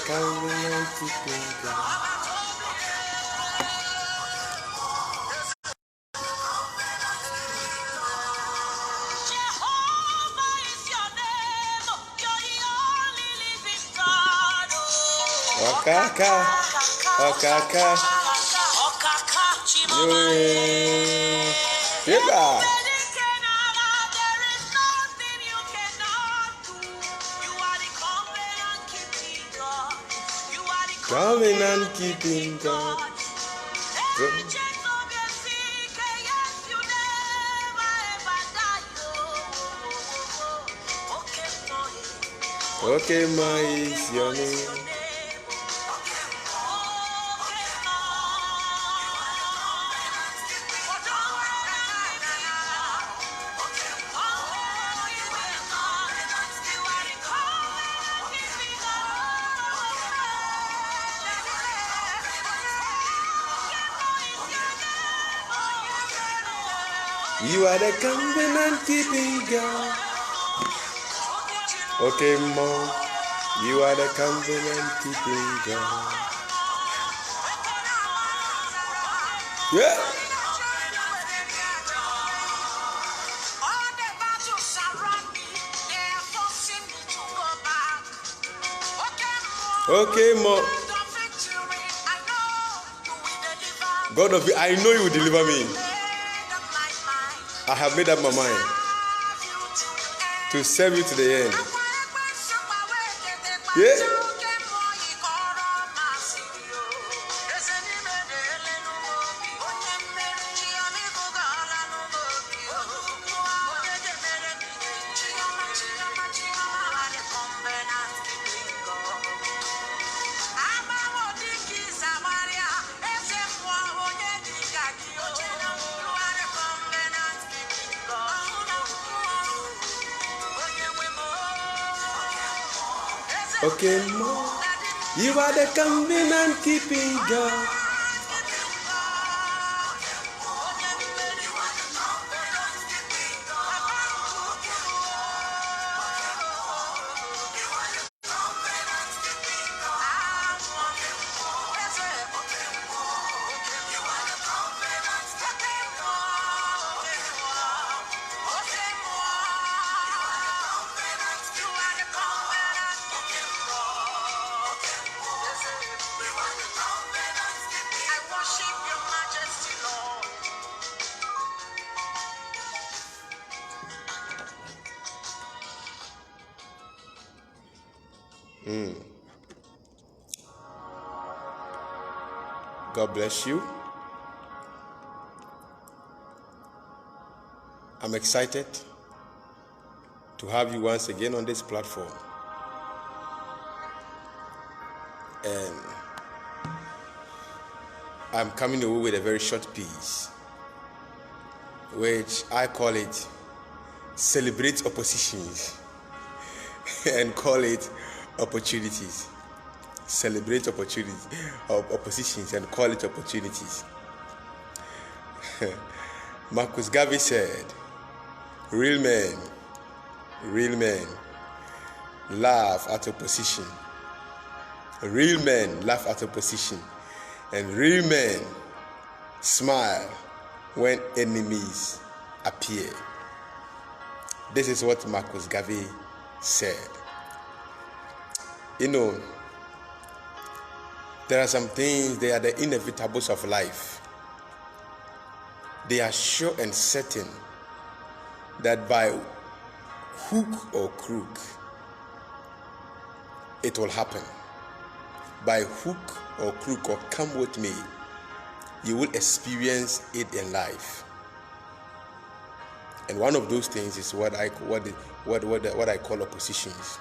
covenant keeping God. Okaka, Okaka, yeah. Covenant keeping God. Okay, my is your name. You are the covenant keeping God. Okay, Mom. You are the covenant keeping God. Yeah. Okay, Mom. God of it, I know you will deliver me. I have made up my mind to serve you to the end. Yeah. Okay, Mom. You are the covenant keeping God. God bless you. I'm excited to have you once again on this platform. And I'm coming away with a very short piece, which I call it Celebrate Oppositions and call it Opportunities. Celebrate opportunities, oppositions, and call it opportunities. Marcus Garvey said, real men laugh at opposition. Real men laugh at opposition. And real men smile when enemies appear. This is what Marcus Garvey said. You know, there are some things, they are the inevitables of life. They are sure and certain that by hook or crook, it will happen. By hook or crook, or come with me, you will experience it in life. And one of those things is what I call oppositions.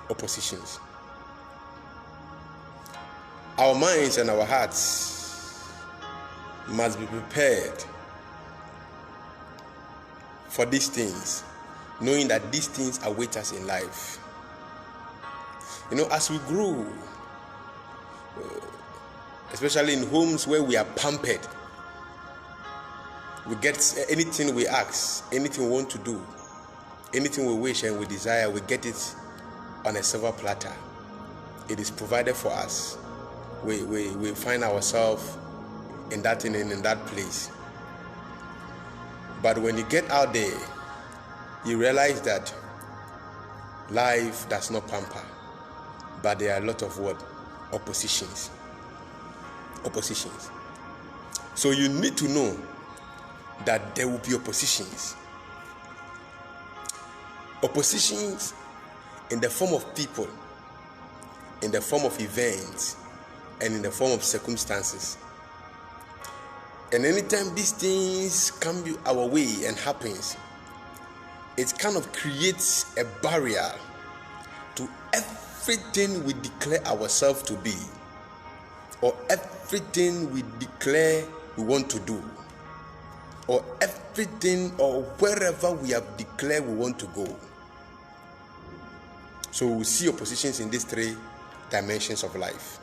Oppositions. Our minds and our hearts must be prepared for these things, knowing that these things await us in life. You know, as we grow, especially in homes where we are pampered, we get anything we ask, anything we want to do, anything we wish and we desire, we get it on a silver platter. it is provided for us. We find ourselves in that thing and in that place. But when you get out there, you realize that life does not pamper, but there are a lot of oppositions. So you need to know that there will be oppositions in the form of people, in the form of events, and in the form of circumstances. And anytime these things come our way and happens, it kind of creates a barrier to everything we declare ourselves to be, or everything we declare we want to do, or everything or wherever we have declared we want to go. So we see oppositions in these 3 dimensions of life.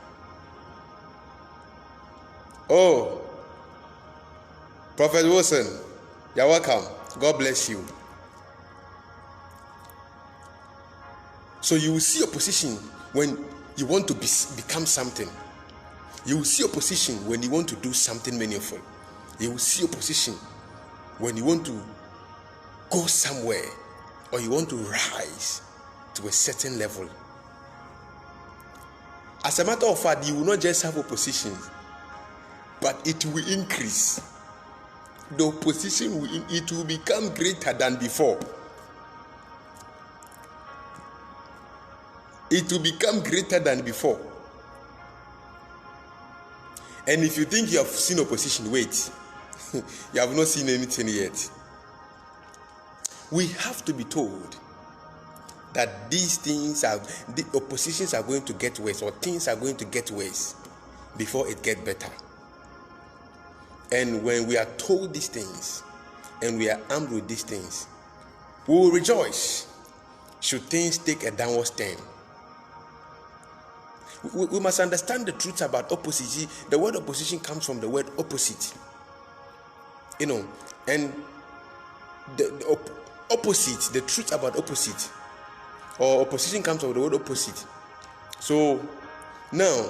Oh, Prophet Wilson, you're welcome. God bless you. So you will see opposition when you want to become something. You will see opposition when you want to do something meaningful. You will see opposition when you want to go somewhere, or you want to rise to a certain level. As a matter of fact, you will not just have opposition, but it will increase. The opposition will become greater than before. It will become greater than before. And if you think you have seen opposition, wait. You have not seen anything yet. We have to be told that the oppositions are going to get worse, or things are going to get worse before it gets better. And when we are told these things and we are armed with these things, we will rejoice should things take a downward turn. We must understand the truth about opposition. The word opposition comes from the word opposite. And the opposite, the truth about opposite, or opposition comes from the word opposite. So now,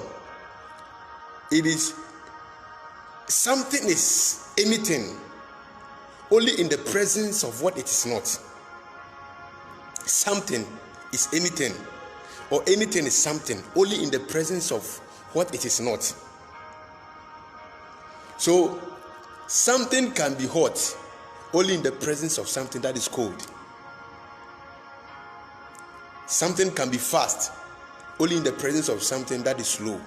it is something is anything only in the presence of what it is not. Something is anything, or anything is something only in the presence of what it is not. So something can be hot only in the presence of something that is cold. Something can be fast only in the presence of something that is slow.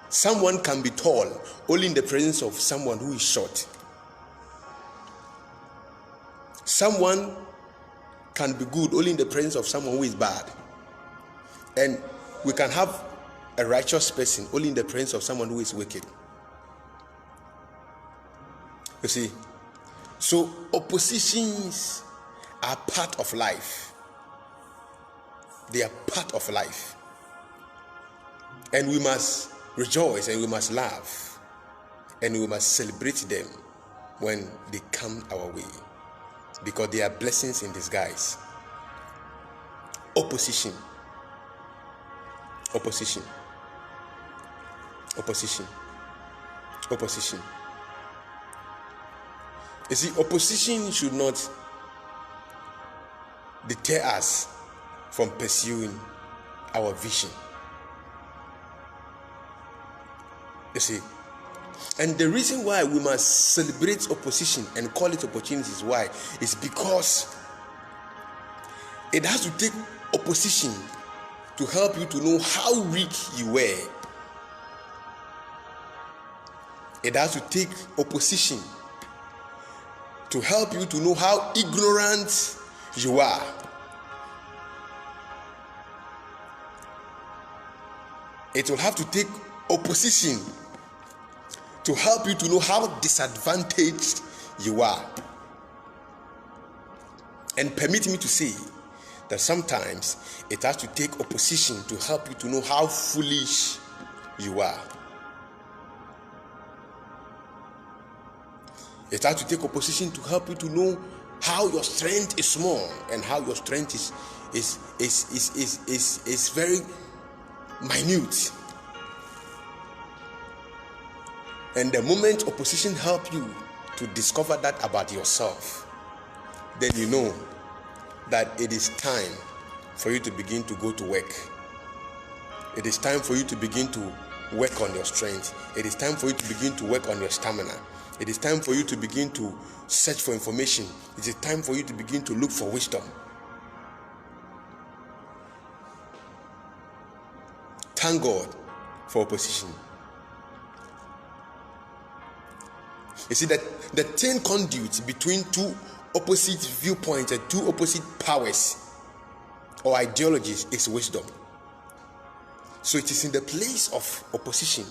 Someone can be tall only in the presence of someone who is short. Someone can be good only in the presence of someone who is bad. And we can have a righteous person only in the presence of someone who is wicked. You see, so oppositions are part of life. They are part of life. And we must rejoice and we must laugh and we must celebrate them when they come our way, because they are blessings in disguise. Opposition. You see, opposition should not deter us from pursuing our vision. You see, and the reason why we must celebrate opposition and call it opportunities, why? Is because it has to take opposition to help you to know how weak you were. It has to take opposition to help you to know how ignorant you are. It will have to take opposition to help you to know how disadvantaged you are. And permit me to say that sometimes it has to take opposition to help you to know how foolish you are. It has to take opposition to help you to know how your strength is small and how your strength is very minute. And the moment opposition help you to discover that about yourself, then you know that it is time for you to begin to go to work. It is time for you to begin to work on your strength. It is time for you to begin to work on your stamina. It is time for you to begin to search for information. It is time for you to begin to look for wisdom. Thank God for opposition. You see that the thin conduit between two opposite viewpoints and two opposite powers or ideologies is wisdom. So it is in the place of opposition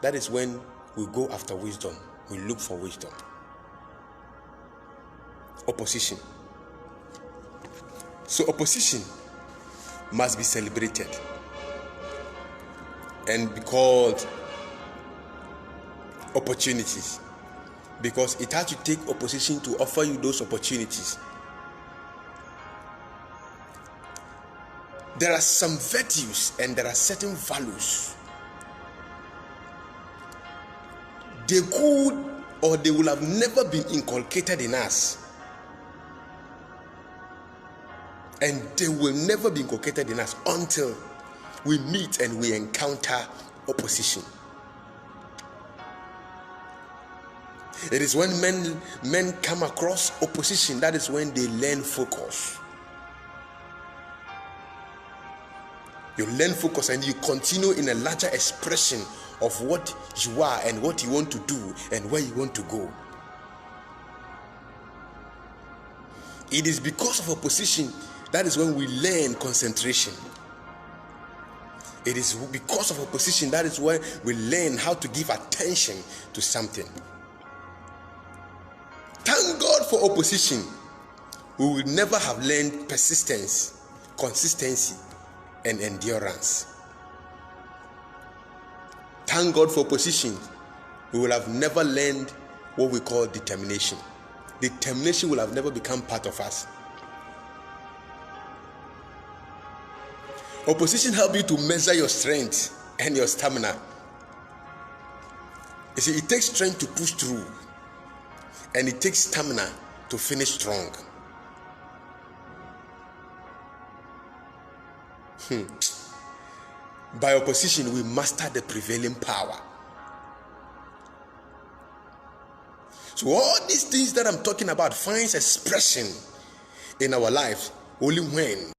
that is when we go after wisdom. We look for wisdom. Opposition. So opposition must be celebrated and be called opportunities, because it has to take opposition to offer you those opportunities. There are some virtues and there are certain values. They could or they will have never been inculcated in us, and they will never be inculcated in us until we meet and we encounter opposition. It is when men come across opposition, that is when they learn focus. You learn focus and you continue in a larger expression of what you are and what you want to do and where you want to go. It is because of opposition that is when we learn concentration. It is because of opposition that is when we learn how to give attention to something. Thank God for opposition. We will never have learned persistence, consistency, and endurance. Thank God for opposition. We will have never learned what we call determination. Determination will have never become part of us. Opposition helps you to measure your strength and your stamina. You see, it takes strength to push through, and it takes stamina to finish strong. By opposition, we master the prevailing power. So all these things that I'm talking about finds expression in our life only when